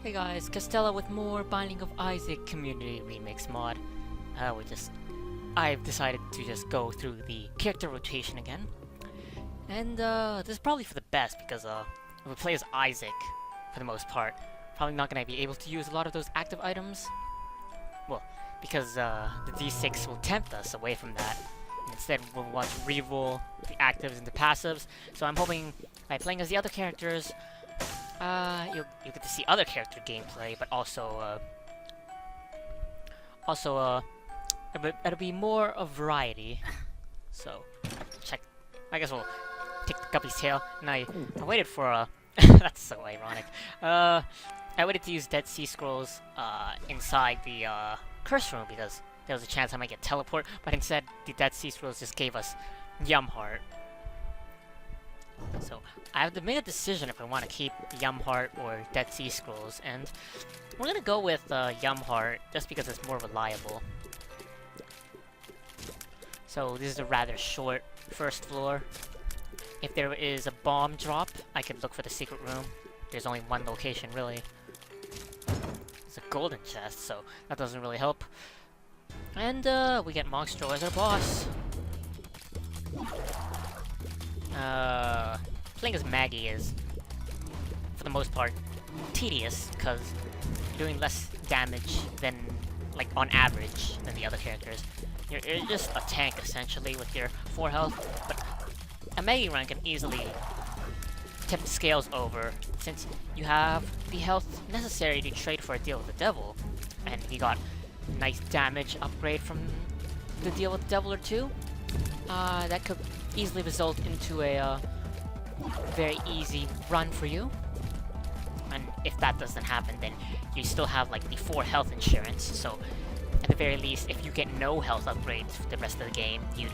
Hey guys, Castella with more Binding of Isaac Community Remix mod. I've decided to just go through the character rotation again. And this is probably for the best because if we play as Isaac, for the most part, probably not going to be able to use a lot of those active items. Well, because the D6 will tempt us away from that. Instead, we'll want to reroll the actives and the passives. So I'm hoping by playing as the other characters, you get to see other character gameplay, but also it'll be more of variety. So, check. I guess we'll take the guppy's tail. And I waited for that's so ironic. I waited to use Dead Sea Scrolls inside the curse room because there was a chance I might get teleport, but instead the Dead Sea Scrolls just gave us Yumheart. So I have to make a decision if I want to keep Yumheart or Dead Sea Scrolls, and we're gonna go with Yumheart just because it's more reliable. So this is a rather short first floor. If there is a bomb drop, I could look for the secret room. There's only one location really. It's a golden chest, so that doesn't really help. And we get Monstro as our boss. Playing as Maggie is, for the most part, tedious, because you're doing less damage than, like, on average than the other characters. You're just a tank, essentially, with your 4 health, but a Maggie run can easily tip the scales over, since you have the health necessary to trade for a deal with the devil, and you got a nice damage upgrade from the deal with the devil or two. That could easily result into a very easy run for you. And if that doesn't happen, then you still have like the 4 health insurance. So at the very least, if you get no health upgrades for the rest of the game, you'd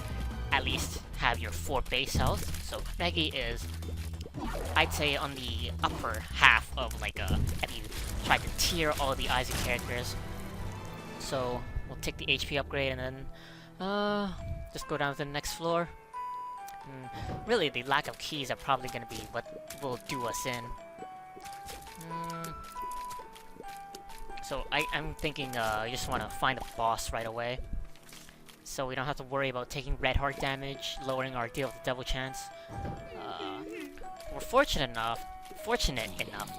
at least have your 4 base health. So Maggie is, I'd say, on the upper half of like if you try to tier all the Isaac characters. So we'll take the HP upgrade and then just go down to the next floor. Really, the lack of keys are probably going to be what will do us in. So I'm thinking you just want to find a boss right away, so we don't have to worry about taking red heart damage, lowering our deal with the devil chance. We're fortunate enough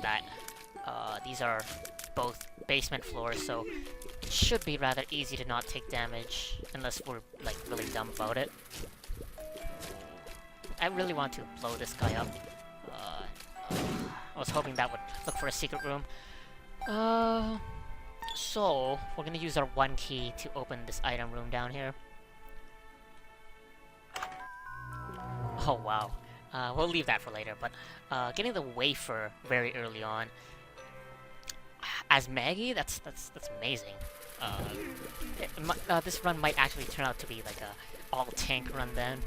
that these are both basement floors, so it should be rather easy to not take damage, unless we're like really dumb about it. I really want to blow this guy up. I was hoping that would look for a secret room. So we're gonna use our 1 key to open this item room down here. Oh wow. We'll leave that for later, but getting the wafer very early on as Maggie, that's amazing. This run might actually turn out to be like a all tank run then.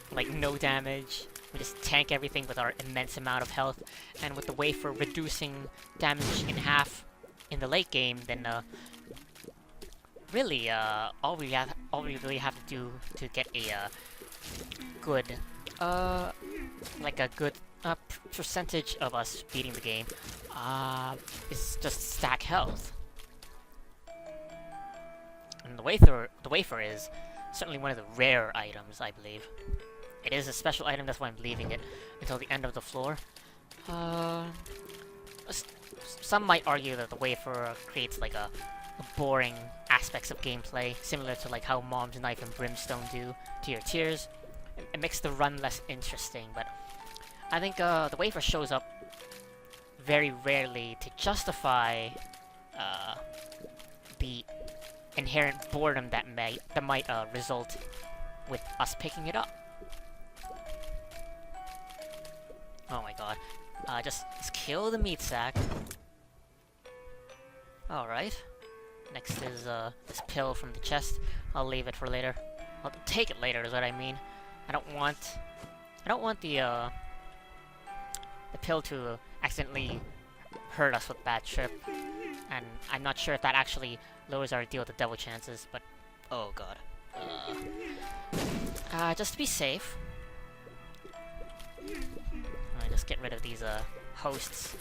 Like no damage, we just tank everything with our immense amount of health, and with the wafer reducing damage in half in the late game, then really all we really have to do to get a good like a good percentage of us beating the game is just stack health. And the wafer is certainly one of the rare items, I believe. It is a special item, that's why I'm leaving it until the end of the floor. Some might argue that the wafer creates like a boring aspects of gameplay, similar to like how Mom's Knife and Brimstone do to your tiers. It makes the run less interesting, but I think the wafer shows up very rarely to justify the inherent boredom that might result with us picking it up. Oh my god. Just kill the meat sack. Alright. Next is this pill from the chest. I'll leave it for later. I'll take it later is what I mean. I don't want the pill to accidentally hurt us with bad trip. And I'm not sure if that actually lowers our deal with the devil chances, but oh god. Just to be safe, just get rid of these hosts.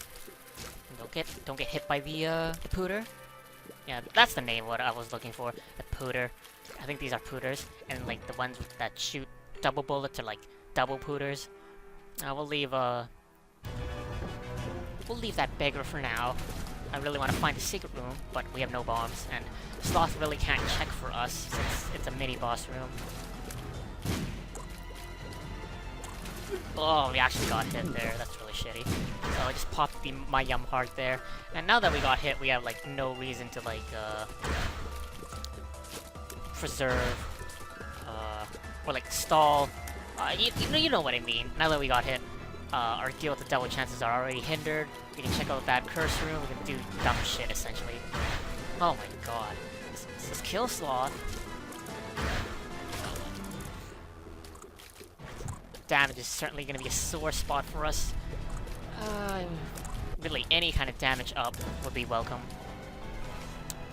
Don't get hit by the pooter. Yeah, that's the name what I was looking for. The pooter. I think these are pooters, and like the ones that shoot double bullets are like double pooters. We'll leave that beggar for now. I really want to find the secret room, but we have no bombs, and Sloth really can't check for us since it's a mini boss room. Oh, we actually got hit there. That's really shitty. So I just popped my yum heart there, and now that we got hit, we have like no reason to like preserve or like stall. You know what I mean. Now that we got hit, our deal with the devil chances are already hindered. We can check out that curse room. We can do dumb shit essentially. Oh my god, this is kill Sloth. Damage is certainly going to be a sore spot for us. Really, any kind of damage up would be welcome.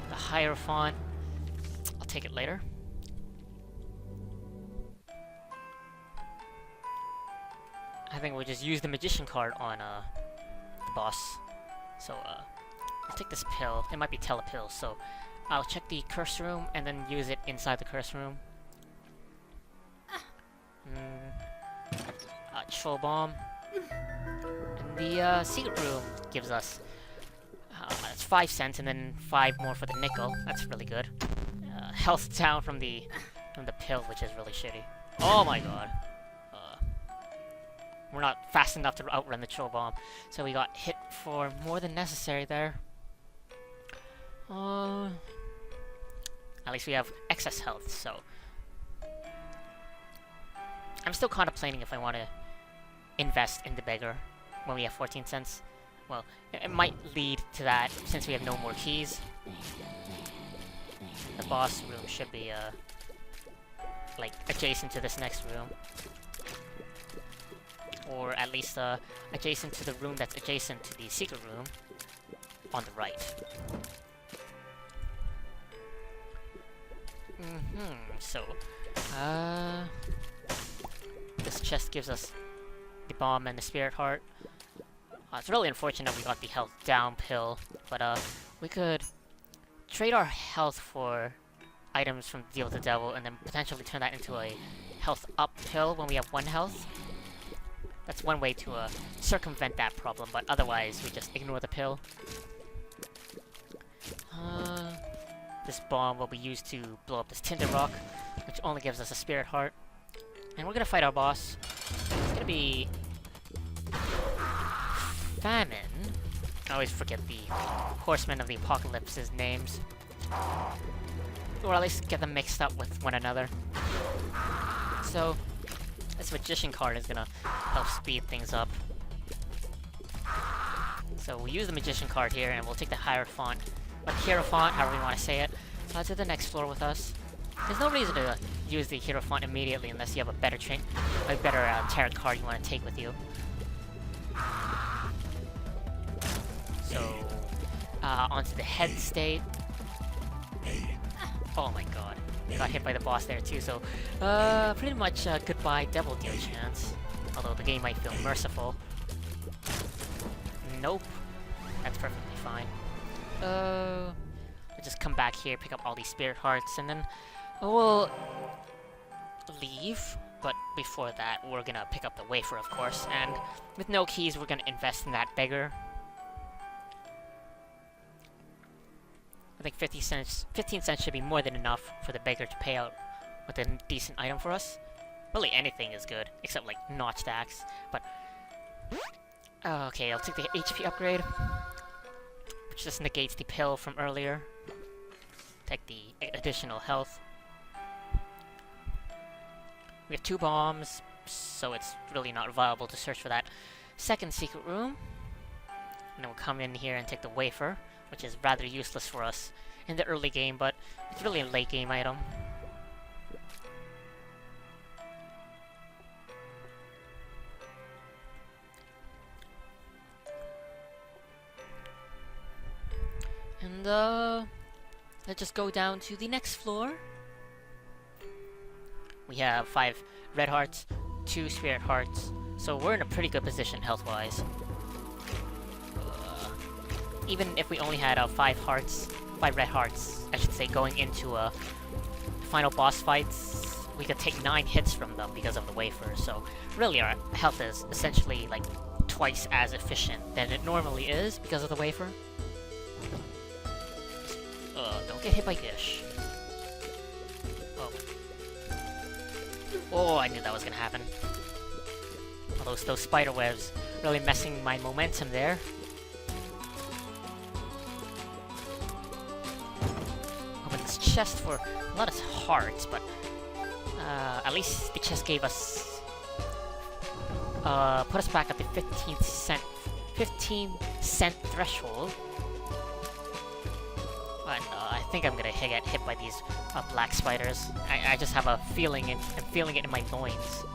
The Hierophant, I'll take it later. I think we'll just use the Magician card on the boss. So, I'll take this pill. It might be Telepill, so I'll check the curse room and then use it inside the curse room. Troll Bomb. And the secret room gives us that's 5 cents and then 5 more for the nickel. That's really good. Health down from the pill, which is really shitty. Oh my god. We're not fast enough to outrun the Troll Bomb, so we got hit for more than necessary there. At least we have excess health, so I'm still contemplating if I want to invest in the beggar when we have 14 cents. Well, it might lead to that since we have no more keys. The boss room should be like adjacent to this next room, or at least adjacent to the room that's adjacent to the secret room on the right. So this chest gives us the bomb and the spirit heart. It's really unfortunate we got the health down pill, but we could trade our health for items from Deal with the Devil and then potentially turn that into a health up pill when we have 1 health. That's one way to circumvent that problem, but otherwise we just ignore the pill. This bomb will be used to blow up this Tinder Rock, which only gives us a spirit heart. And we're gonna fight our boss. It's gonna be Famine. I always forget the Horsemen of the Apocalypse's names. Or at least get them mixed up with one another. So, this Magician card is gonna help speed things up. So we'll use the Magician card here, and we'll take the Hierophant, or Hierophant, however you want to say it, to the next floor with us. There's no reason to use the Hierophant immediately unless you have a better tarot card you want to take with you. So, onto the head state. Oh my god. Got hit by the boss there too, so pretty much goodbye Devil Deal chance. Although the game might feel merciful. Nope. That's perfectly fine. I'll just come back here, pick up all these spirit hearts, and then we'll leave. But before that, we're gonna pick up the wafer, of course, and with no keys, we're gonna invest in that beggar. I think 15 cents should be more than enough for the beggar to pay out with a decent item for us. Really anything is good, except like notched axe. But okay, I'll take the HP upgrade, which just negates the pill from earlier. Take the additional health. We have 2 bombs, so it's really not viable to search for that second secret room. And then we'll come in here and take the wafer, which is rather useless for us in the early game, but it's really a late game item. And let's just go down to the next floor. We have 5 red hearts, 2 spirit hearts, so we're in a pretty good position health-wise. even if we only had 5 red hearts, I should say, going into final boss fights, we could take 9 hits from them because of the wafer. So really, our health is essentially like twice as efficient than it normally is because of the wafer. Don't get hit by Gish. Oh, I knew that was gonna happen. Those spider webs really messing my momentum there. Open this chest for a lot of hearts, but at least the chest gave us put us back at the 15 cent threshold. And I think I'm gonna get hit by these black spiders. I just have a feeling, I'm feeling it in my loins.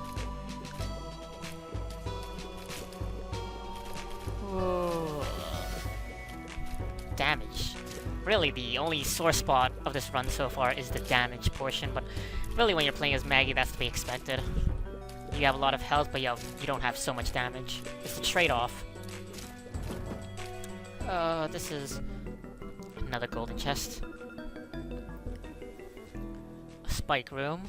Ooh. Damage. Really, the only sore spot of this run so far is the damage portion, but really when you're playing as Maggie, that's to be expected. You have a lot of health, but you don't have so much damage. It's the trade-off. This is another golden chest. A spike room.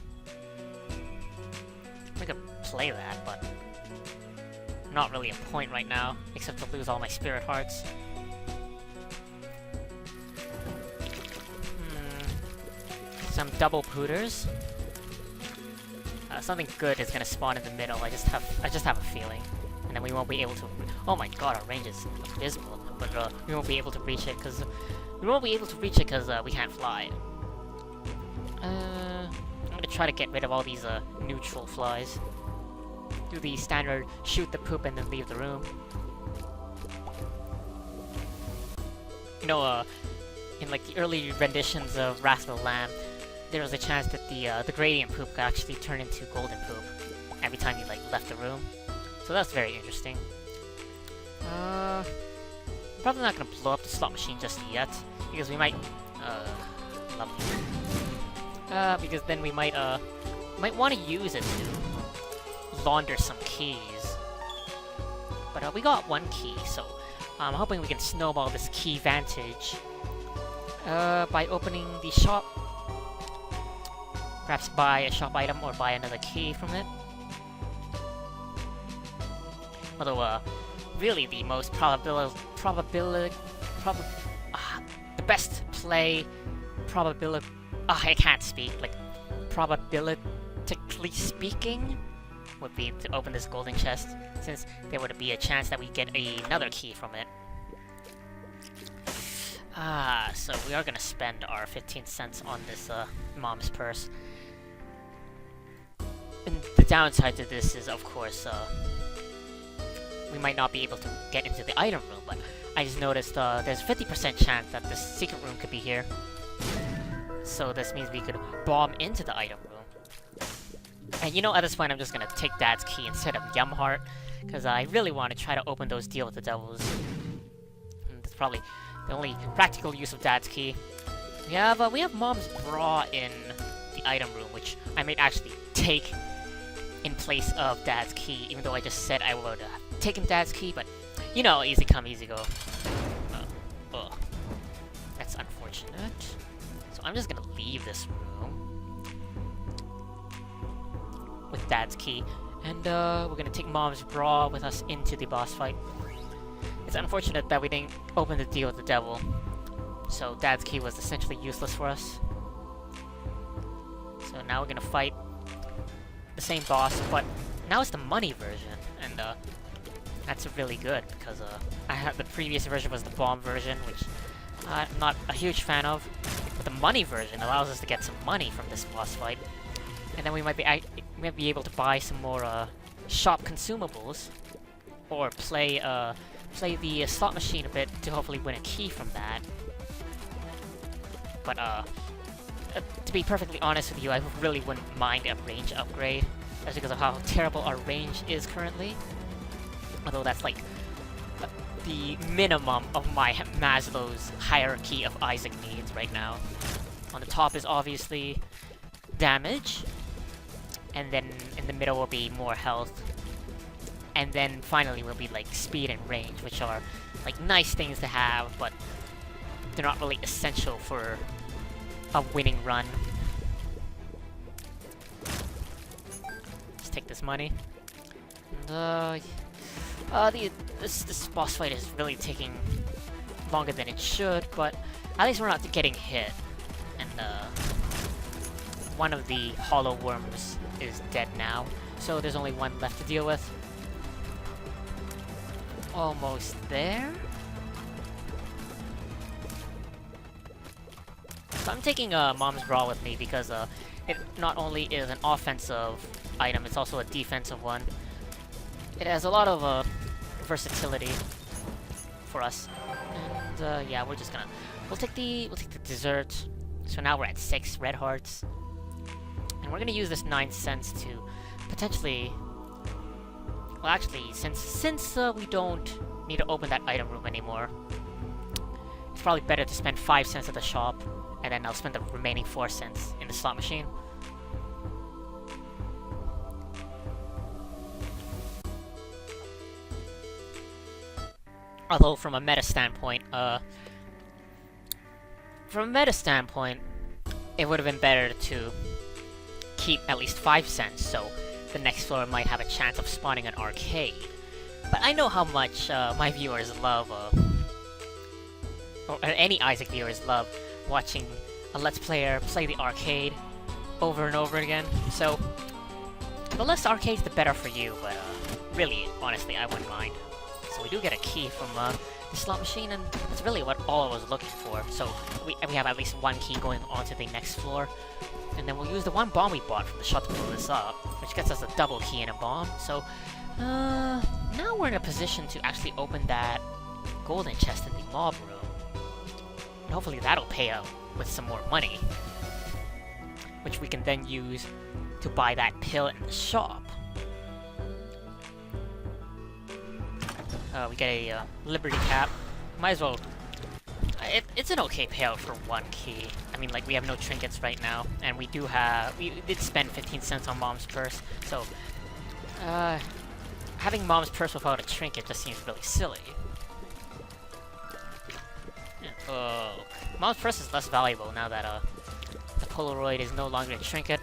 I could play that, but not really a point right now, except to lose all my spirit hearts. Some double pooters. Something good is gonna spawn in the middle. I just have a feeling, and then we won't be able to. Oh my god, our range is abysmal. But we won't be able to reach it because we can't fly. I'm gonna try to get rid of all these neutral flies. Do the standard shoot the poop and then leave the room. You know, in like the early renditions of Wrath of the Lamb, there was a chance that the gradient poop could actually turn into golden poop every time you like left the room. So that's very interesting. I'm probably not gonna blow up the slot machine just yet because we might lovely. Because then we might want to use it to launder some keys. But we got 1 key, so I'm hoping we can snowball this key vantage by opening the shop. Perhaps buy a shop item or buy another key from it. Although, really the most the best play probability. I can't speak. Like, probabilistically speaking, would be to open this golden chest, since there would be a chance that we get another key from it. So we are gonna spend our 15 cents on this mom's purse. And the downside to this is, of course, we might not be able to get into the item room, but I just noticed there's a 50% chance that this secret room could be here. So this means we could bomb into the item room. And you know, at this point I'm just gonna take Dad's key instead of Yumheart, because I really want to try to open those Deal with the Devils. And that's probably the only practical use of Dad's key. We have Mom's bra in the item room, which I might actually take in place of Dad's key, even though I just said I would have taken Dad's key, but you know, easy come, easy go. That's unfortunate. So I'm just gonna leave this room with Dad's key, and we're gonna take Mom's bra with us into the boss fight. It's unfortunate that we didn't open the Deal with the Devil, so Dad's key was essentially useless for us. So now we're gonna fight the same boss, but now it's the money version, and that's really good because the previous version was the bomb version, which I'm not a huge fan of. But the money version allows us to get some money from this boss fight, and then we might be able to buy some more shop consumables, or play the slot machine a bit to hopefully win a key from that. But to be perfectly honest with you, I really wouldn't mind a range upgrade, just because of how terrible our range is currently. Although that's like the minimum of my Maslow's hierarchy of Isaac needs right now. On the top is obviously damage, and then in the middle will be more health, and then finally will be like speed and range, which are like nice things to have, but they're not really essential for a winning run. Let's take this money. And, this boss fight is really taking longer than it should, but at least we're not getting hit. And one of the hollow worms is dead now, so there's only one left to deal with. Almost there. So I'm taking Mom's Brawl with me because it not only is an offensive item, it's also a defensive one. It has a lot of versatility for us. And yeah, we'll take the dessert. So now we're at 6 red hearts. And we're gonna use this 9 cents to potentially, well actually, since we don't need to open that item room anymore, it's probably better to spend 5 cents at the shop, and then I'll spend the remaining 4 cents in the slot machine. Although from a meta standpoint, it would have been better to keep at least 5 cents, so the next floor might have a chance of spawning an arcade. But I know how much my viewers love, or any Isaac viewers love, watching a Let's Player play the arcade over and over again. So, the less arcades, the better for you, but really, honestly, I wouldn't mind. So we do get a key from the slot machine, and that's really all I was looking for. So we have at least 1 key going on to the next floor. And then we'll use the 1 bomb we bought from the shop to blow this up, which gets us a double key and a bomb. So, now we're in a position to actually open that golden chest in the mob room. And hopefully that'll pay out with some more money, which we can then use to buy that pill in the shop. We get a Liberty Cap. Might as well... It's an okay payout for 1 key. I mean, like, we have no trinkets right now, and we did spend 15 cents on Mom's Purse, so... having Mom's Purse without a trinket just seems really silly. Oh, Mom's Purse is less valuable now that the Polaroid is no longer a trinket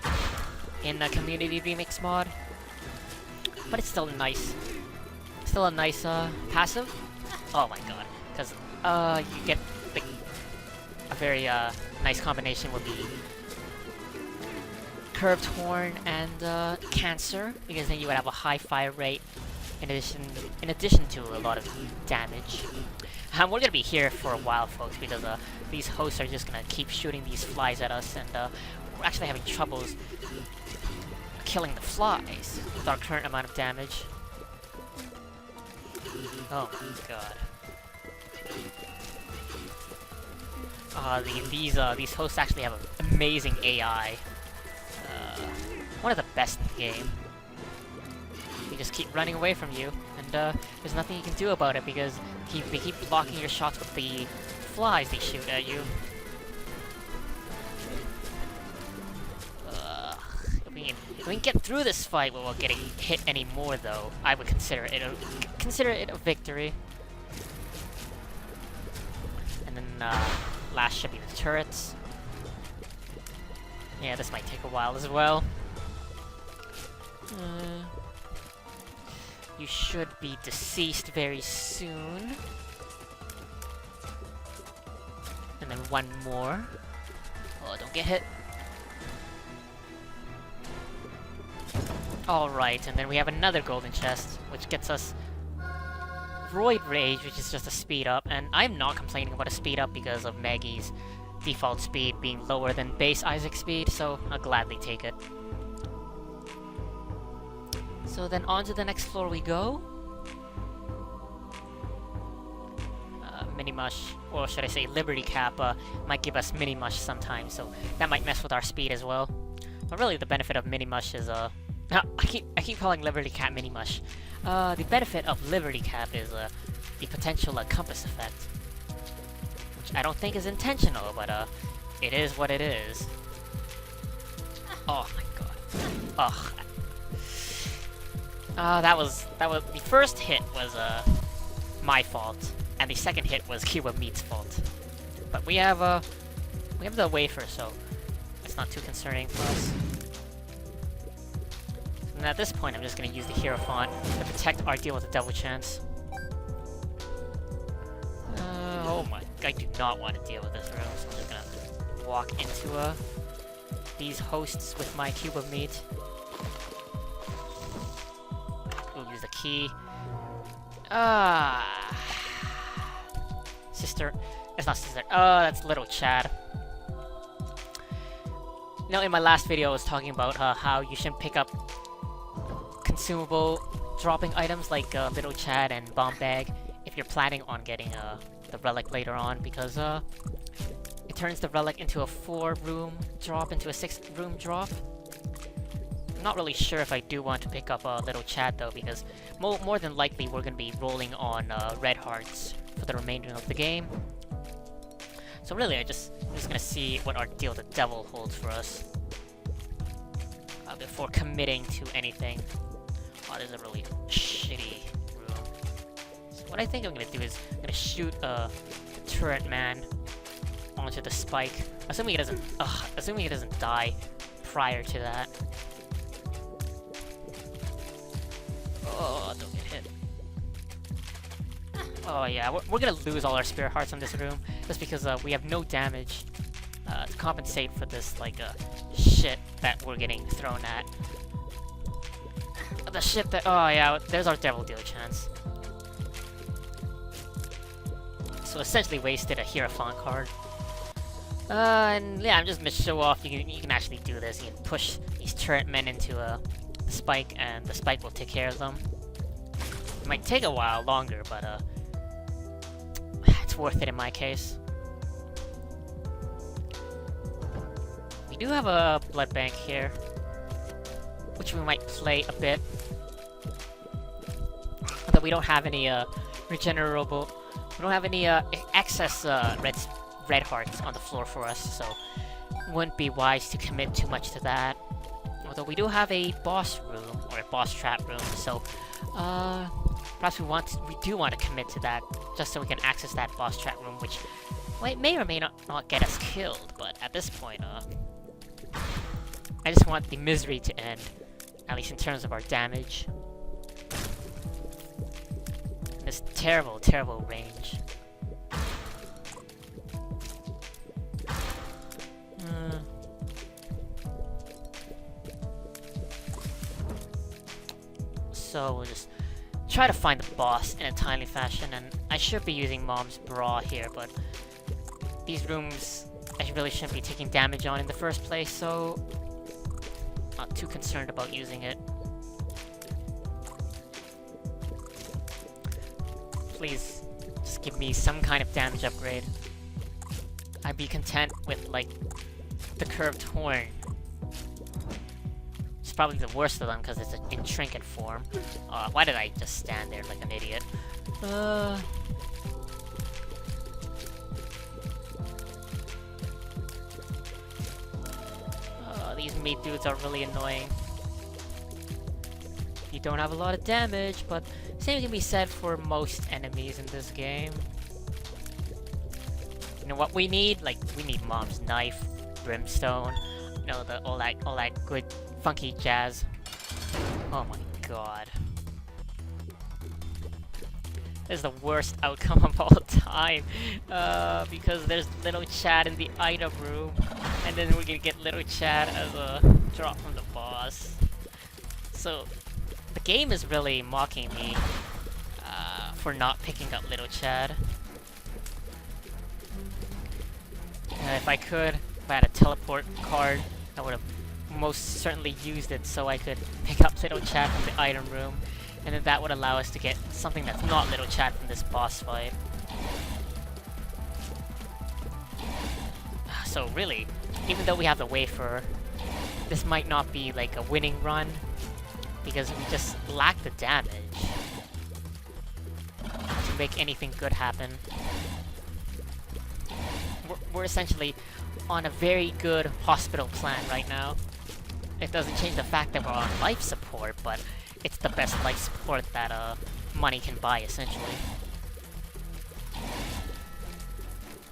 in the Community Remix mod. But it's still nice. Still a nice passive. Oh my god, because you get a very nice combination with the Curved Horn and Cancer, because then you would have a high fire rate in addition to a lot of damage. We're gonna be here for a while, folks, because these hosts are just gonna keep shooting these flies at us, and we're actually having troubles killing the flies with our current amount of damage. Oh my god. These hosts actually have an amazing AI. One of the best in the game. They just keep running away from you, and there's nothing you can do about it because they keep blocking your shots with the flies they shoot at you. If we can get through this fight without getting hit anymore, though, I would consider it a victory. And then last should be the turrets. Yeah, this might take a while as well. You should be deceased very soon. And then 1 more. Oh, don't get hit. Alright, and then we have another golden chest, which gets us Void Rage, which is just a speed up, and I'm not complaining about a speed up because of Maggie's default speed being lower than base Isaac speed, so I'll gladly take it. So then on to the next floor we go. Mini Mush, or should I say Liberty Cap, might give us Mini Mush sometimes, so that might mess with our speed as well. But really the benefit of Mini Mush is, I keep calling Liberty Cap Mini Mush. The benefit of Liberty Cap is the potential compass effect, which I don't think is intentional, but it is what it is. Oh my god. Ugh. the first hit was my fault, and the second hit was Cube of Meat's fault. But we have the wafer, so it's not too concerning for us. And at this point, I'm just gonna use the Hierophant to protect our deal with the Devil Chance. Oh my, I do not want to deal with this room, so I'm just gonna walk into these hosts with my Cube of Meat. We'll use the key. Sister. It's not sister. That's little Chad. You know, in my last video, I was talking about how you shouldn't pick up consumable dropping items like little Chad and bomb bag if you're planning on getting the relic later on, because it turns the relic into a 4-room drop into a 6-room drop. I'm not really sure if I do want to pick up little Chad though, because more than likely we're gonna be rolling on red hearts for the remainder of the game. So really, I'm just gonna see what our deal with the devil holds for us before committing to anything. Oh, this is a really shitty room. So what I think I'm gonna do is I'm gonna shoot the turret man onto the spike, assuming he doesn't die prior to that. Oh, don't get hit. Oh yeah, we're gonna lose all our spirit hearts on this room just because we have no damage to compensate for this like shit that we're getting thrown at. The shit that, oh yeah, there's our devil deal chance. So essentially wasted a Hierophant card. And yeah, I'm just gonna show off. You can actually do this. You can push these turret men into a spike, and the spike will take care of them. It might take a while longer, but it's worth it in my case. We do have a blood bank here, which we might play a bit. But we don't have any regenerable. We don't have any excess red hearts on the floor for us, so it wouldn't be wise to commit too much to that. Although we do have a boss room or a boss trap room, so perhaps we do want to commit to that just so we can access that boss trap room, which may or may not get us killed. But at this point, I just want the misery to end, at least in terms of our damage. This terrible, terrible range. So we'll just try to find the boss in a timely fashion, and I should be using Mom's Bra here, but these rooms I really shouldn't be taking damage on in the first place, so not too concerned about using it. Please, just give me some kind of damage upgrade. I'd be content with, like, the curved horn. It's probably the worst of them because it's in trinket form. Why did I just stand there like an idiot? These meat dudes are really annoying. You don't have a lot of damage, but same can be said for most enemies in this game. You know what we need? Like, we need Mom's Knife, Brimstone, you know, all that good funky jazz. Oh my god. This is the worst outcome of all time. Because there's little Chad in the item room, and then we're gonna get little Chad as a drop from the boss. So the game is really mocking me for not picking up little Chad. If I had a teleport card, I would have most certainly used it so I could pick up little Chad from the item room, and then that would allow us to get something that's not little Chad from this boss fight. So really, even though we have the wafer, this might not be like a winning run, because we just lack the damage to make anything good happen. We're essentially on a very good hospital plan right now. It doesn't change the fact that we're on life support, but it's the best life support that money can buy, essentially.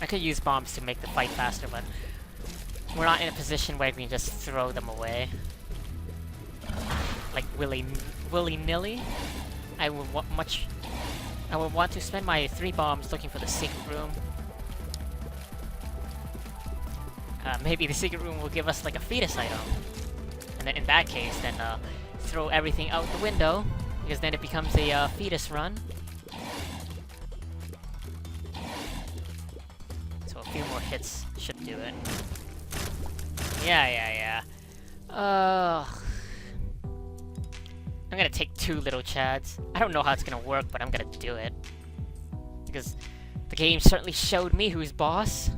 I could use bombs to make the fight faster, but we're not in a position where we can just throw them away. Like willy-nilly. I would want to spend my 3 bombs looking for the secret room. Maybe the secret room will give us like a fetus item. And then in that case, then throw everything out the window, because then it becomes a fetus run. So a few more hits should do it. Yeah. I'm gonna take 2 little chads. I don't know how it's gonna work, but I'm gonna do it. Because the game certainly showed me who's boss.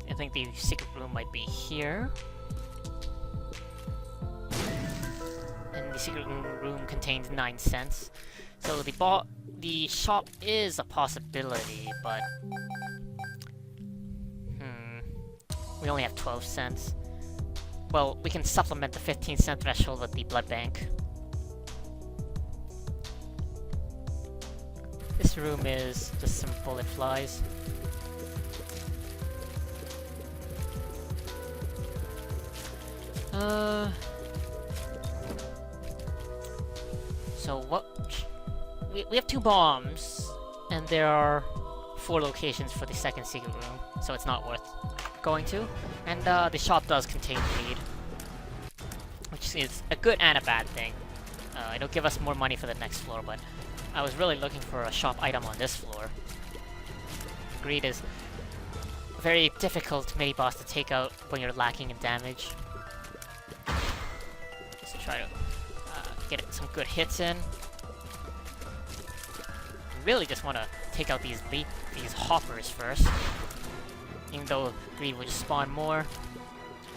I think the secret room might be here. And the secret room contains 9 cents. So the shop is a possibility, but... we only have 12 cents. Well, we can supplement the 15-cent threshold with the blood bank. This room is just some bullet flies. So what... We have 2 bombs, and there are 4 locations for the second secret room, so it's not worth going to. And the shop does contain greed, which is a good and a bad thing. It'll give us more money for the next floor, but I was really looking for a shop item on this floor. Greed is a very difficult mini-boss to take out when you're lacking in damage. Just try to get some good hits in. Really just want to take out these hoppers first, even though greed would spawn more.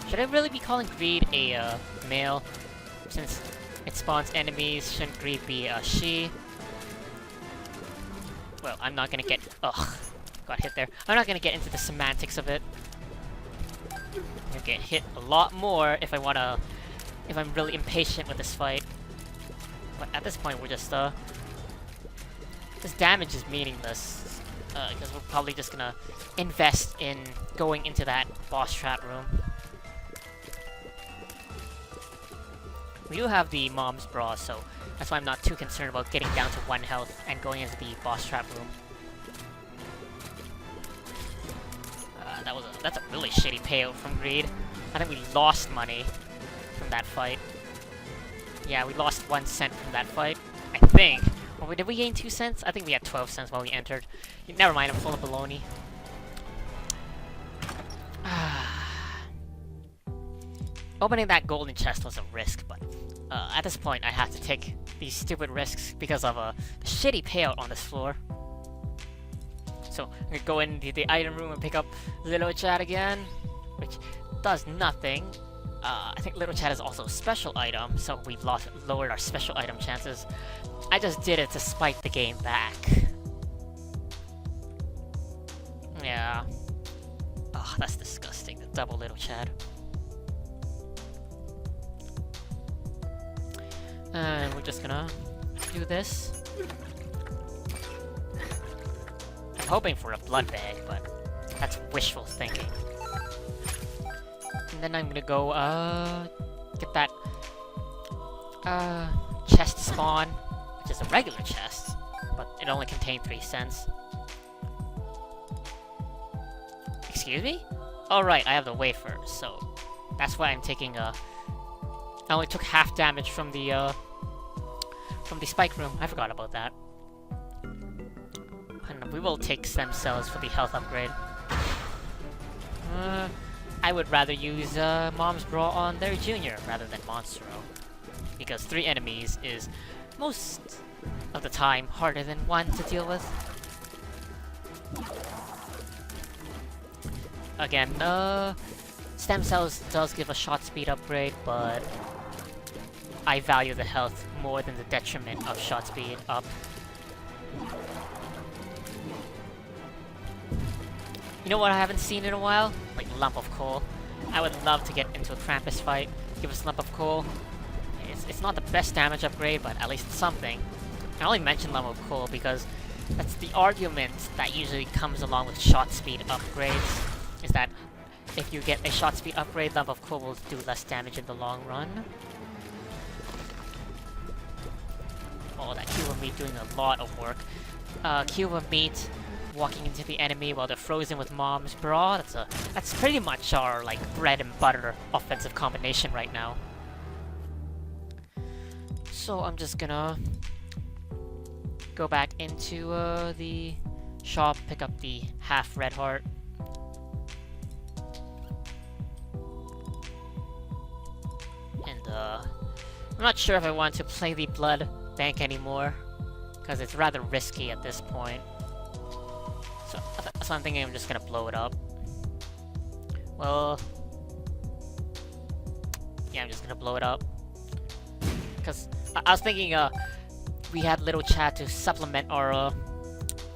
Should I really be calling greed a male, since it spawns enemies? Shouldn't greed be a she? Well, I'm not gonna get... Ugh, got hit there. I'm not gonna get into the semantics of it. I'm gonna get hit a lot more if I'm really impatient with this fight. But at this point, we're just this damage is meaningless, because we're probably just gonna invest in going into that boss trap room. We do have the mom's bra, so that's why I'm not too concerned about getting down to 1 health and going into the boss trap room. That's a really shitty payout from Greed. I think we lost money from that fight. Yeah, we lost 1 cent from that fight, I think. Or did we gain 2 cents? I think we had 12 cents while we entered. Never mind, I'm full of baloney. Opening that golden chest was a risk, but at this point I have to take these stupid risks because of a shitty payout on this floor. So I'm gonna go into the item room and pick up Little Chad again, which does nothing. I think Little Chad is also a special item, so we've lowered our special item chances. I just did it to spike the game back. Yeah. Ugh, that's disgusting, the double Little Chad. And we're just gonna do this. I'm hoping for a blood bag, but that's wishful thinking. And then I'm gonna go, get that, chest spawn, which is a regular chest, but it only contained 3 cents. Excuse me? Oh right, I have the wafer, so that's why I'm taking, I only took half damage from the spike room. I forgot about that. And we will take stem cells for the health upgrade. I would rather use Mom's Bra on their junior rather than Monstro, because 3 enemies is most of the time harder than 1 to deal with. Again, stem cells does give a shot speed upgrade, but I value the health more than the detriment of shot speed up. You know what I haven't seen in a while? Like lump of coal. I would love to get into a Krampus fight. give us a lump of coal. It's not the best damage upgrade, but at least it's something. I only mention lump of coal because that's the argument that usually comes along with shot speed upgrades, is that if you get a shot speed upgrade, lump of coal will do less damage in the long run. Oh, that cube of meat doing a lot of work. Cube of meat walking into the enemy while they're frozen with mom's bra. That's pretty much our like bread and butter offensive combination right now. So I'm just gonna go back into the shop, pick up the half red heart. And I'm not sure if I want to play the blood bank anymore, because it's rather risky at this point. So I'm thinking I'm just gonna blow it up. Well, yeah, I'm just gonna blow it up. Because I was thinking we had little chat to supplement our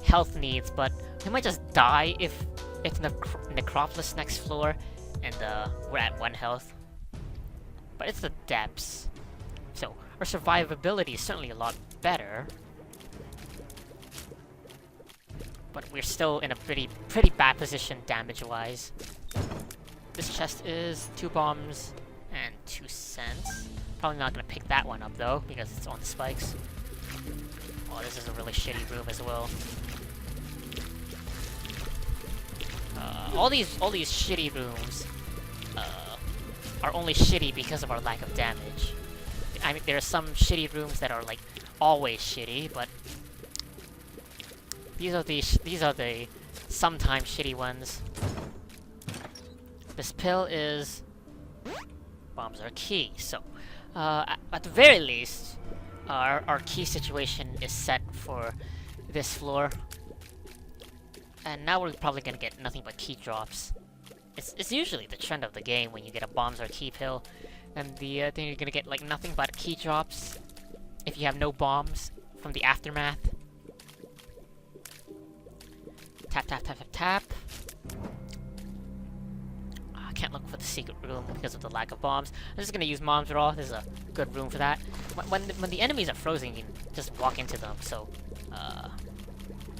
health needs, but we might just die if it's Necropolis next floor and we're at 1 health. But it's the depths, so our survivability is certainly a lot better. But we're still in a pretty bad position damage-wise. This chest is 2 bombs and 2 cents. Probably not gonna pick that one up though, because it's on the spikes. Oh, this is a really shitty room as well. All these shitty rooms are only shitty because of our lack of damage. I mean, there are some shitty rooms that are like always shitty, but these are the sometimes shitty ones. This pill is bombs are key, so at the very least, our key situation is set for this floor. And now we're probably gonna get nothing but key drops. It's usually the trend of the game when you get a bombs or key pill, and then you're gonna get like nothing but key drops if you have no bombs from the aftermath. Tap tap tap tap tap. I can't look for the secret room because of the lack of bombs. I'm just gonna use mom's raw. This is a good room for that. When the enemies are frozen, you can just walk into them. So,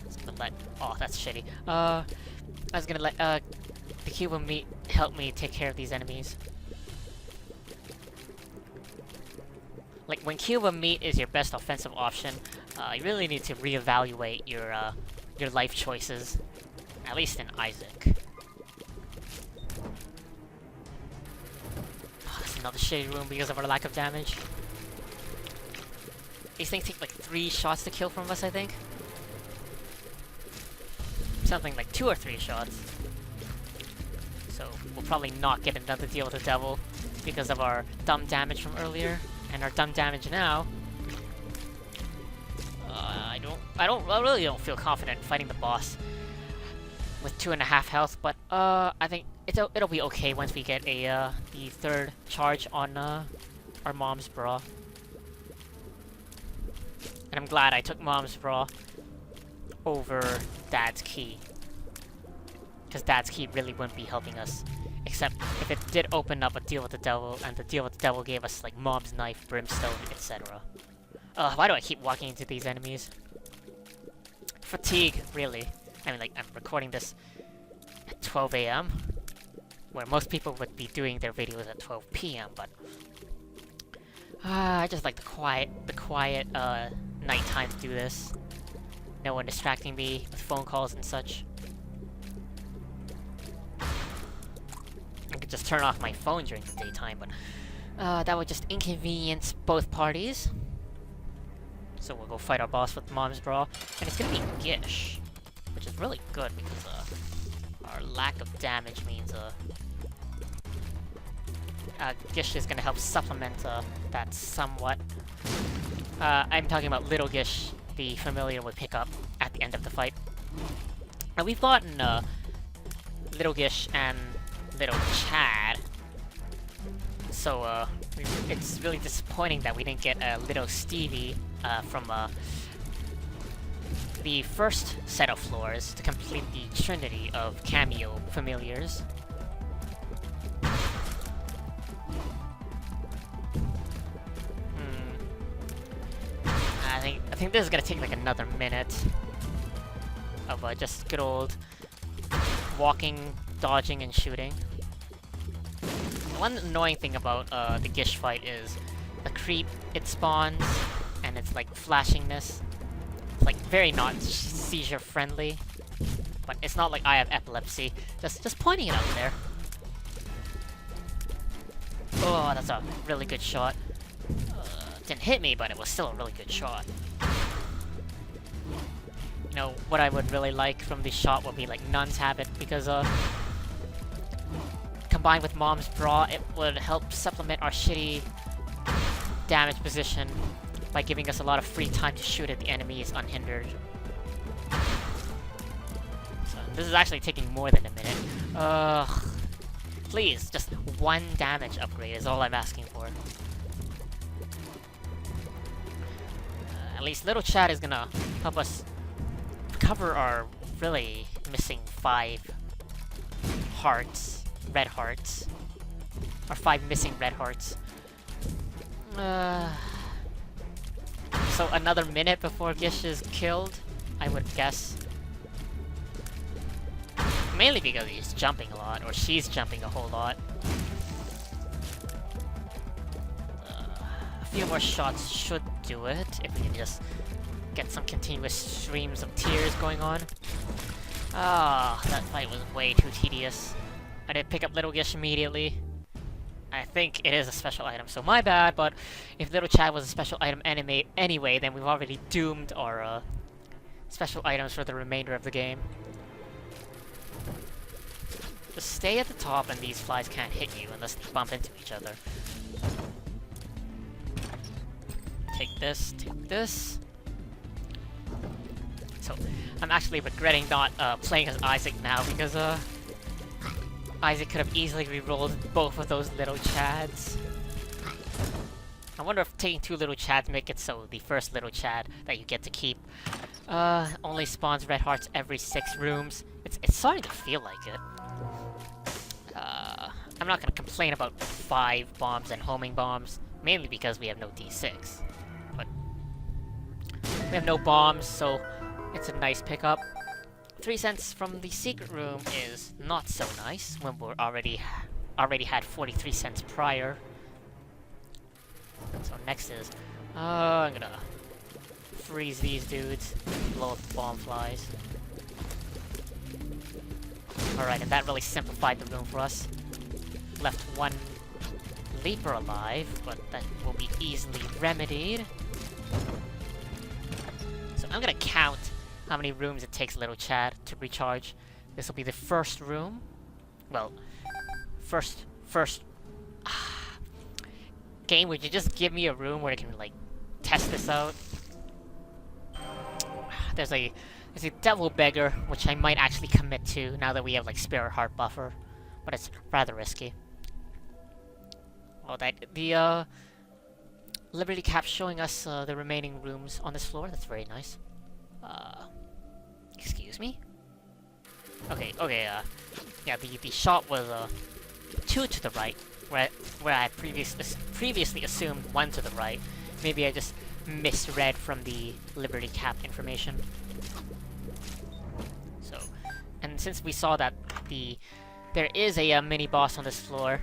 just gonna let. Oh, that's shitty. I was gonna let the cube of meat help me take care of these enemies. Like when cube of meat is your best offensive option, you really need to reevaluate your life choices. At least in Isaac. Oh, that's another shitty room because of our lack of damage. These things take like 3 shots to kill from us, I think. Something like 2 or 3 shots. So we'll probably not get another deal with the devil because of our dumb damage from earlier. And our dumb damage now. I really don't feel confident fighting the boss with 2.5 health, but I think it'll be okay once we get the 3rd charge on our mom's bra. And I'm glad I took mom's bra over dad's key, because dad's key really wouldn't be helping us, except if it did open up a deal with the devil, and the deal with the devil gave us like mom's knife, brimstone, etc. Why do I keep walking into these enemies? Fatigue, really. I mean, like, I'm recording this at 12 AM, where most people would be doing their videos at 12 PM, but I just like the quiet nighttime to do this. No one distracting me with phone calls and such. I could just turn off my phone during the daytime, but that would just inconvenience both parties. So we'll go fight our boss with mom's bra, and it's gonna be Gish, which is really good because our lack of damage means Gish is gonna help supplement that somewhat. I'm talking about Little Gish, the familiar we pick up at the end of the fight. Now we've gotten Little Gish and Little Chad, so it's really disappointing that we didn't get Little Stevie from the first set of floors to complete the trinity of cameo familiars. think this is gonna take like another minute of just good old walking, dodging, and shooting. One annoying thing about the Gish fight is the creep it spawns and its like flashingness. It's like very not seizure friendly, but it's not like I have epilepsy. Just pointing it out there. Oh, that's a really good shot. Didn't hit me, but it was still a really good shot. You know, what I would really like from this shot would be like Nun's Habit, because combined with Mom's Bra, it would help supplement our shitty damage position by giving us a lot of free time to shoot at the enemies unhindered. So, this is actually taking more than a minute. Please, just one damage upgrade is all I'm asking for. At least Little Chad is gonna help us cover our really missing 5 hearts, red hearts. Our 5 missing red hearts. So another minute before Gish is killed, I would guess. Mainly because he's jumping a lot, or she's jumping a whole lot. A few more shots should do it, if we can just get some continuous streams of tears going on. Ah, that fight was way too tedious. I did pick up Little Gish immediately. I think it is a special item, so my bad, but if Little Chad was a special item anyway, then we've already doomed our special items for the remainder of the game. Just stay at the top and these flies can't hit you unless they bump into each other. Take this, take this. So, I'm actually regretting not playing as Isaac now, because Isaac could have easily re-rolled both of those Little Chads. I wonder if taking 2 Little Chads make it so the first Little Chad that you get to keep only spawns red hearts every 6 rooms. It's starting to feel like it. I'm not gonna complain about 5 bombs and homing bombs, mainly because we have no D6. But we have no bombs, so it's a nice pickup. 3 cents from the secret room is not so nice when we're already had 43 cents prior. So next is I'm gonna freeze these dudes, blow up the bomb flies. Alright, and that really simplified the room for us. Left 1 Leaper alive, but that will be easily remedied. So I'm gonna count how many rooms it takes Little Chad to recharge. This will be the first room. Well, first game, would you just give me a room where I can like test this out? There's a Devil Beggar, which I might actually commit to now that we have like Spirit Heart buffer, but it's rather risky. Oh, the Liberty Cap showing us the remaining rooms on this floor. That's very nice. Excuse me? Okay, yeah, the shot was 2 to the right, where I had previously assumed 1 to the right. Maybe I just misread from the Liberty Cap information. So, and since we saw that there is a mini boss on this floor,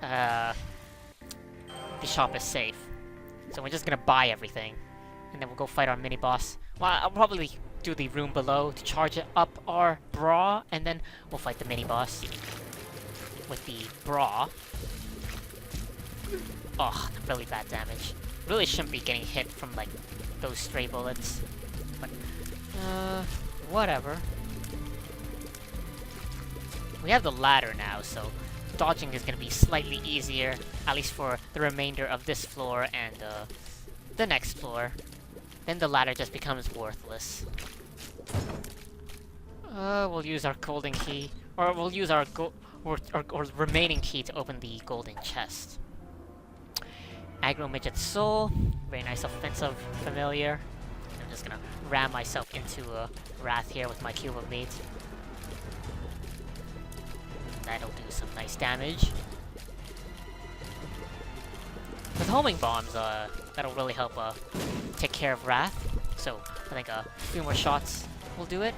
the shop is safe. So we're just gonna buy everything, and then we'll go fight our mini boss. Well, I'll probably do the room below to charge it up our bra, and then we'll fight the mini boss with the bra. Oh, really bad damage. Really shouldn't be getting hit from like those stray bullets, but whatever. We have the ladder now, so dodging is gonna be slightly easier, at least for the remainder of this floor and the next floor. Then the ladder just becomes worthless. We'll use our golden key, or we'll use our remaining key to open the golden chest. Aggro Midget Soul, very nice offensive familiar. I'm just gonna ram myself into Wrath here with my Cube of Meat. That'll do some nice damage. With homing bombs, that'll really help take care of Wrath. So I think a few more shots will do it.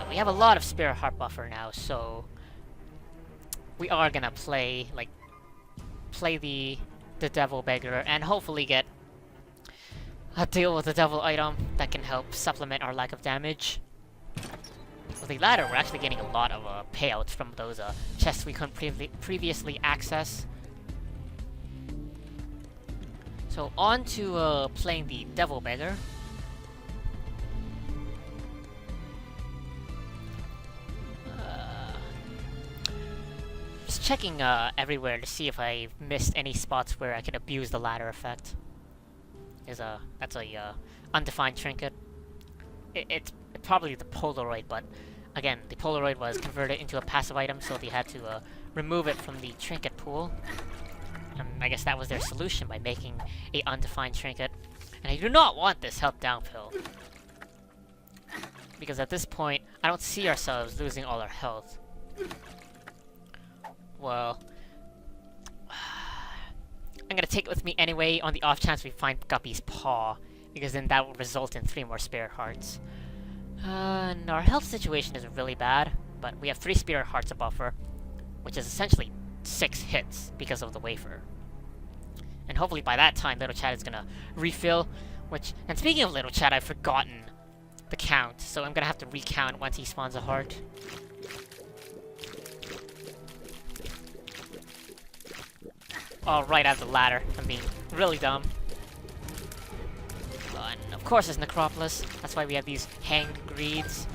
We have a lot of Spirit Heart buffer now, so we are gonna play the Devil Beggar and hopefully get a deal with the Devil item that can help supplement our lack of damage. With the latter, we're actually getting a lot of payouts from those chests we couldn't previously access. So on to playing the Devil Beggar. Just checking everywhere to see if I missed any spots where I could abuse the ladder effect. That's a undefined trinket. It's probably the Polaroid, but again, the Polaroid was converted into a passive item, so they had to remove it from the trinket pool. And I guess that was their solution by making a undefined trinket. And I do not want this health down pill, because at this point, I don't see ourselves losing all our health. Well, I'm gonna take it with me anyway on the off chance we find Guppy's paw, because then that will result in 3 more Spirit Hearts. And our health situation isn't really bad, but we have 3 Spirit Hearts to buffer, which is essentially 6 hits because of the wafer. And hopefully by that time, Little Chad is gonna refill, and speaking of Little Chad, I've forgotten the count, so I'm gonna have to recount once he spawns a heart. Oh, right out the ladder. I'm being really dumb. And of course it's Necropolis. That's why we have these hanged greeds.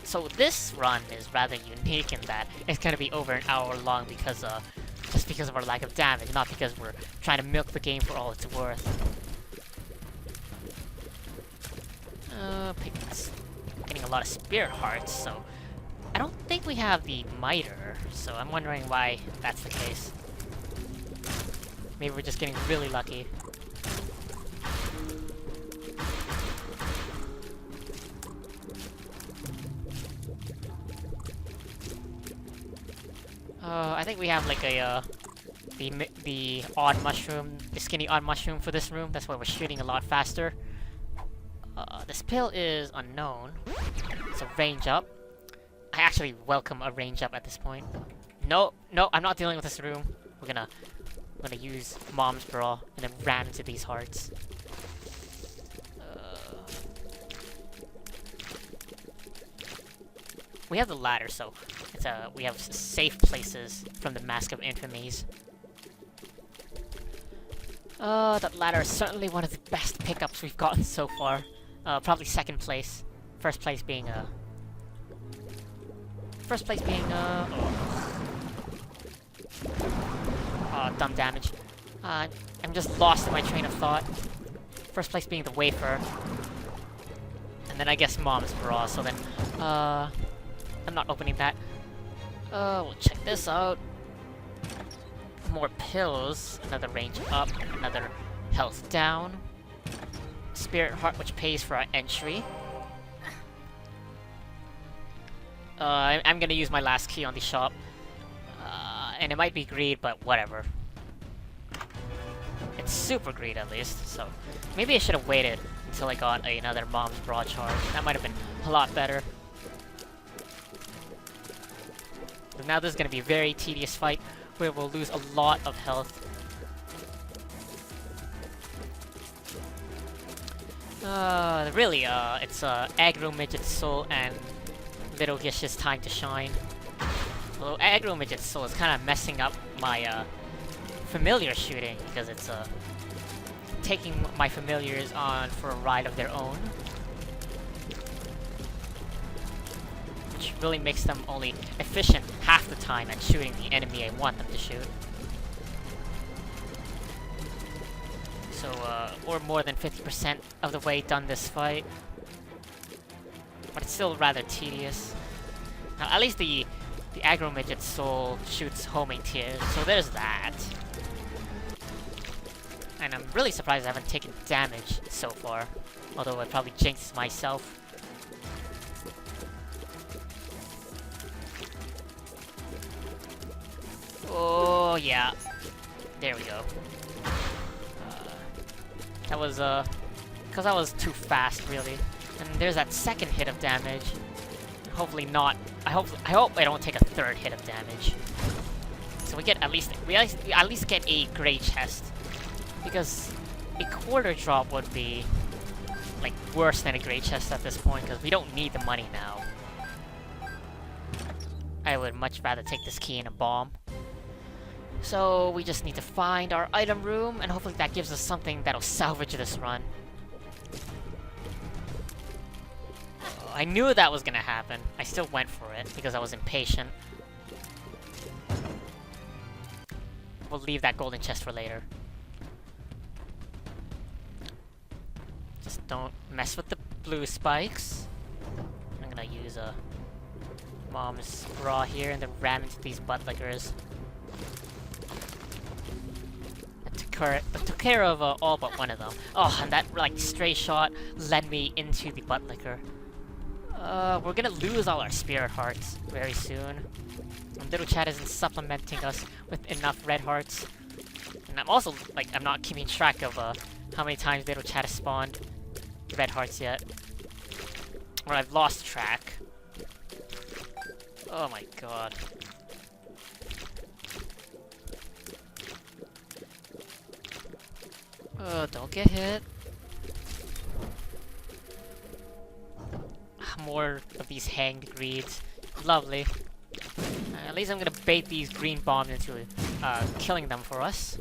So this run is rather unique in that it's gonna be over an hour long because just because of our lack of damage, not because we're trying to milk the game for all it's worth. Getting a lot of Spirit Hearts, so I don't think we have the Miter, so I'm wondering why that's the case. Maybe we're just getting really lucky. I think we have like the odd mushroom, the skinny odd mushroom for this room. That's why we're shooting a lot faster. This pill is unknown, so range up. I actually welcome a range up at this point. No, I'm not dealing with this room. We're gonna use Mom's Bra and then ram into these hearts. We have the ladder, so we have safe places from the Mask of Infamies. That ladder is certainly one of the best pickups we've gotten so far. Probably second place. First place being dumb damage. I'm just lost in my train of thought. First place being the wafer. And then I guess Mom's Bra, so then, I'm not opening that. We'll check this out. More pills, another range up, another health down. Spirit Heart, which pays for our entry. I'm gonna use my last key on the shop. And it might be greed, but whatever. It's super greed at least, so maybe I should have waited until I got another Mom's Bra charge. That might have been a lot better. But now this is gonna be a very tedious fight where we'll lose a lot of health. Really, it's Aggro Midget Soul and Little Gish's time to shine. Although Aggro Midget Soul is kind of messing up my familiar shooting because it's taking my familiars on for a ride of their own, which really makes them only efficient half the time at shooting the enemy I want them to shoot. So we're more than 50% of the way done this fight, but it's still rather tedious. Now, at least the Aggro Midget Soul shoots homing tears, so there's that. And I'm really surprised I haven't taken damage so far, although I probably jinxed myself. Oh yeah, There we go. That was, because I was too fast, really. And there's that second hit of damage. Hopefully not. I hope I don't take a third hit of damage. So we at least get a gray chest. Because a quarter drop would be, like, worse than a gray chest at this point, because we don't need the money now. I would much rather take this key and a bomb. So we just need to find our item room, and hopefully that gives us something that'll salvage this run. I knew that was gonna happen. I still went for it, because I was impatient. We'll leave that golden chest for later. Just don't mess with the blue spikes. I'm gonna use a mom's bra here and then ram into these butt lickers. That took care of all but one of them. Oh, and that like stray shot led me into the butt licker. We're gonna lose all our spirit hearts very soon. And Little Chad isn't supplementing us with enough red hearts. And I'm also, like, I'm not keeping track of how many times Little Chad has spawned red hearts yet. Or I've lost track. Oh my god. Oh, don't get hit. More of these hanged greeds. Lovely. At least I'm gonna bait these green bombs into killing them for us.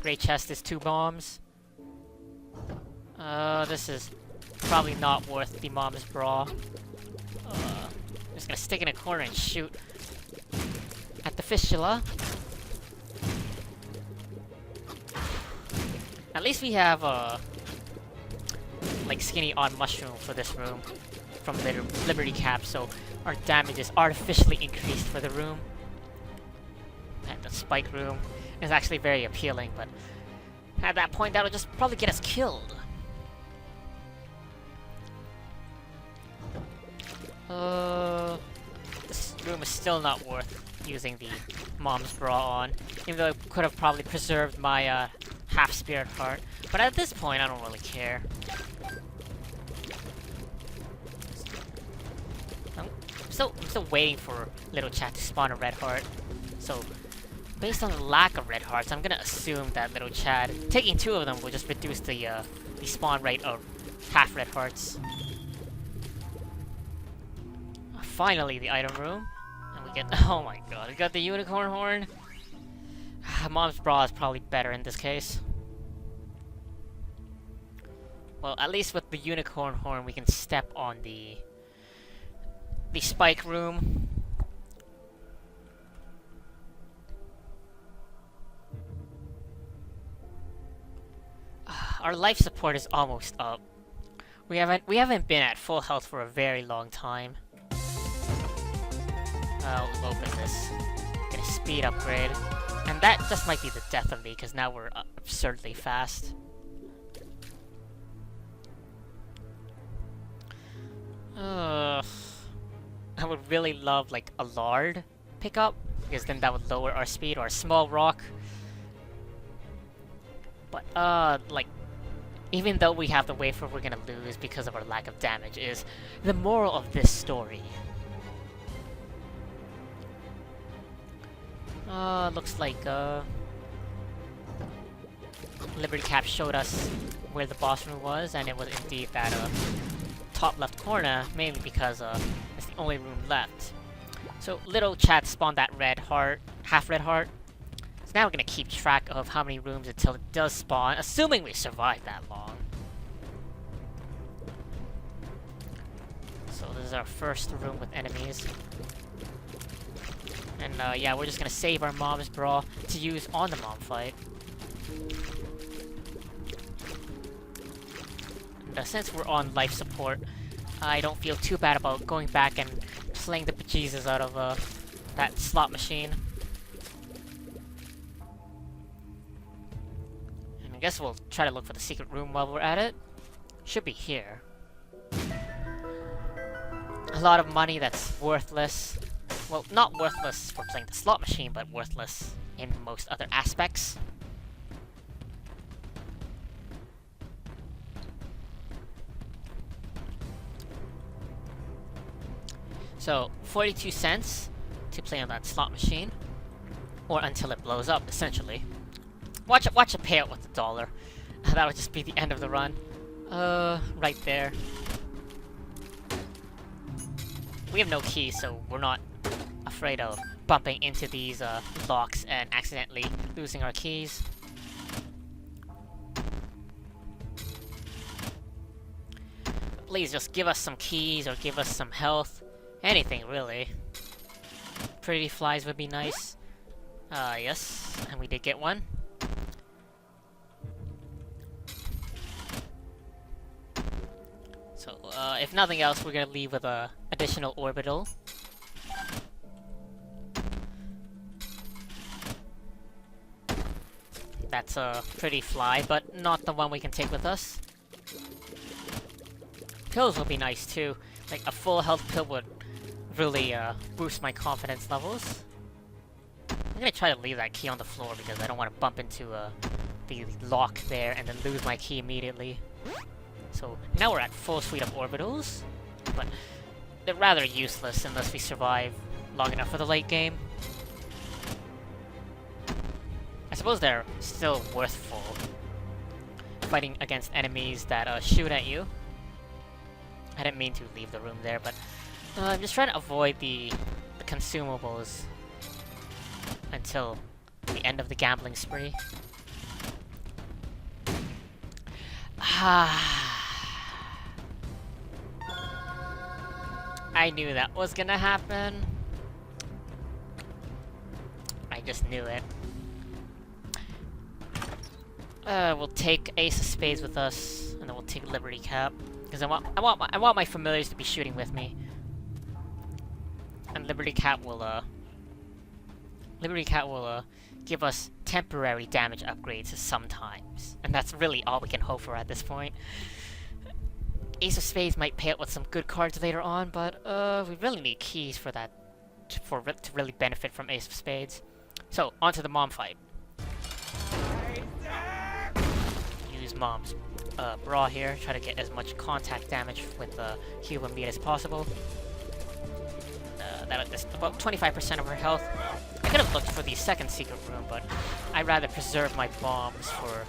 Great chest is 2 bombs. This is probably not worth the mom's bra. I'm just gonna stick in a corner and shoot at the fistula. At least we have like skinny on mushroom for this room from Liberty Cap, so our damage is artificially increased for the room. And the spike room is actually very appealing, but at that point that'll just probably get us killed. This room is still not worth using the mom's bra on, even though I could have probably preserved my half spirit heart. But at this point, I don't really care. I'm still waiting for Little Chad to spawn a red heart. So, based on the lack of red hearts, I'm gonna assume that Little Chad taking 2 of them will just reduce the spawn rate of half red hearts. Finally, the item room, and we get. Oh my god, we got the unicorn horn. Mom's bra is probably better in this case. Well, at least with the unicorn horn, we can step on the spike room. Our life support is almost up. We haven't been at full health for a very long time. I'll open this. Get a speed upgrade. And that just might be the death of me, because now we're absurdly fast. I would really love, like, a lard pickup, because then that would lower our speed, or a small rock. But, like, even though we have the wafer, we're gonna lose because of our lack of damage, is the moral of this story. Looks like, Liberty Cap showed us where the boss room was, and it was indeed that, top left corner, mainly because, it's the only room left. So, Little Chad spawned that red heart, half red heart. So now we're gonna keep track of how many rooms until it does spawn, assuming we survive that long. So this is our first room with enemies. And yeah, we're just gonna save our mom's bra to use on the mom fight. And since we're on life support, I don't feel too bad about going back and playing the bejesus out of that slot machine. And I guess we'll try to look for the secret room while we're at it. Should be here. A lot of money that's worthless. Well, not worthless for playing the slot machine, but worthless in most other aspects. So, 42 cents to play on that slot machine, or until it blows up, essentially. Watch a payout with $1. That would just be the end of the run. Right there. We have no keys, so we're not afraid of bumping into these locks and accidentally losing our keys. Please just give us some keys or give us some health. Anything, really. Pretty flies would be nice. Yes, and we did get one. So, if nothing else, we're gonna leave with a additional orbital. That's a pretty fly, but not the one we can take with us. Pills would be nice too. Like, a full health pill would really boost my confidence levels. I'm gonna try to leave that key on the floor because I don't want to bump into the lock there and then lose my key immediately. So now we're at full suite of orbitals, but they're rather useless unless we survive long enough for the late game. I suppose they're still worthful fighting against enemies that shoot at you. I didn't mean to leave the room there, but I'm just trying to avoid the consumables until the end of the gambling spree. I knew that was gonna happen. I just knew it. We'll take Ace of Spades with us, and then we'll take Liberty Cap, because I want my familiars to be shooting with me. And Liberty Cap will give us temporary damage upgrades sometimes, and that's really all we can hope for at this point. Ace of Spades might pay out with some good cards later on, but we really need keys for that to really benefit from Ace of Spades. So onto the mom fight. Use mom's bra here, try to get as much contact damage with Cuban Beat as possible. That's about 25% of her health. I could have looked for the second secret room, but I'd rather preserve my bombs for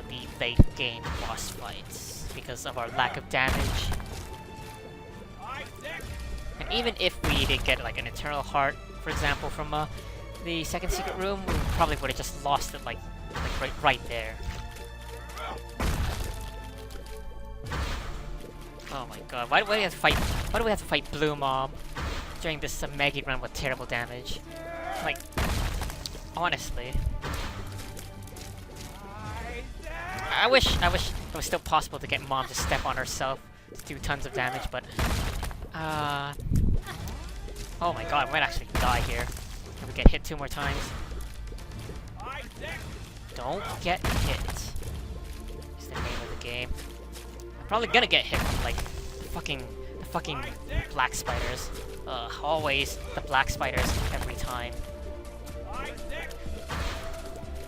the late game boss fights because of our lack of damage. And even if we did get like an Eternal Heart, for example, from the second secret room, we probably would have just lost it like right there. Oh my god, why do we have to fight? Why do we have to fight Blue Mom during this Maggie run with terrible damage? Like, honestly, I wish it was still possible to get Mom to step on herself to do tons of damage, but oh my god, I might actually die here if we get hit 2 more times. Don't get hit. It's the name of the game. I'm probably gonna get hit from like the fucking black spiders. Always the black spiders every time.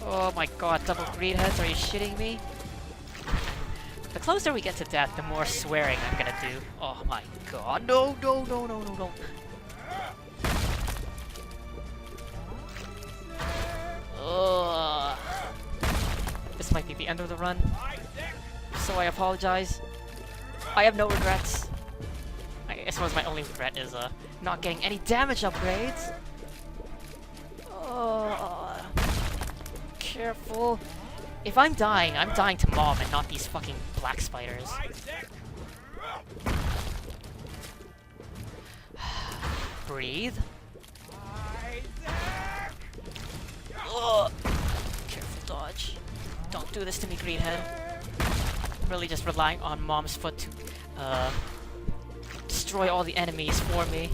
Oh my god, double greed heads, are you shitting me? The closer we get to death, the more swearing I'm gonna do. Oh my god, no. This might be the end of the run, so I apologize. I have no regrets. I suppose my only regret is not getting any damage upgrades. Careful. If I'm dying to Mom and not these fucking black spiders. Breathe. Careful dodge. Don't do this to me, Greenhead. I'm really just relying on Mom's foot to destroy all the enemies for me,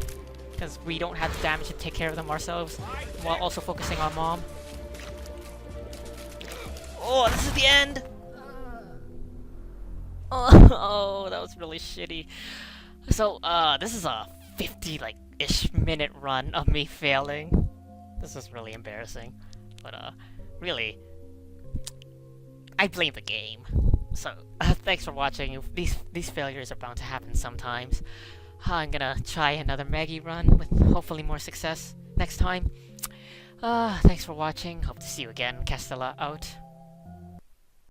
because we don't have the damage to take care of them ourselves, while also focusing on Mom. Oh, this is the end! Oh, that was really shitty. So, this is a 50, like, ish minute run of me failing. This is really embarrassing. But, really, I blame the game. So, thanks for watching. These failures are bound to happen sometimes. I'm gonna try another Maggie run with hopefully more success next time. Thanks for watching. Hope to see you again. Castella out.